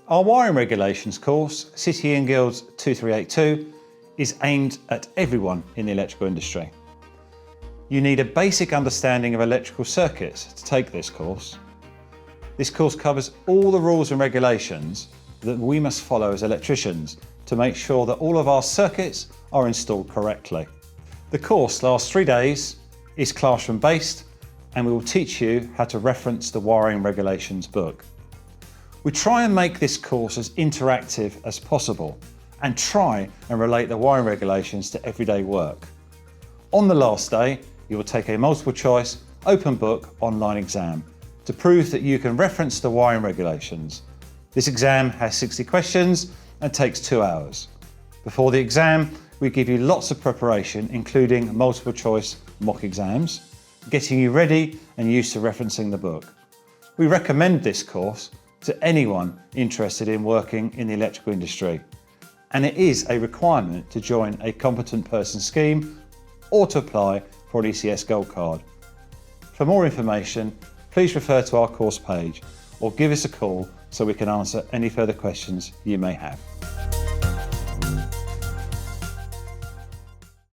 Our wiring regulations course, City and Guilds 2382, is aimed at everyone in the electrical industry. You need a basic understanding of electrical circuits to take this course. This course covers all the rules and regulations that we must follow as electricians to make sure that all of our circuits are installed correctly. The course lasts 3 days, is classroom based, and we will teach you how to reference the wiring regulations book. We try and make this course as interactive as possible and try and relate the wiring regulations to everyday work. On the last day, you will take a multiple choice, open book online exam to prove that you can reference the wiring regulations. This exam has 60 questions and takes 2 hours. Before the exam, we give you lots of preparation, including multiple choice mock exams, getting you ready and used to referencing the book. We recommend this course to anyone interested in working in the electrical industry, and it is a requirement to join a competent person scheme or to apply for an ECS Gold Card. For more information, please refer to our course page or give us a call so we can answer any further questions you may have.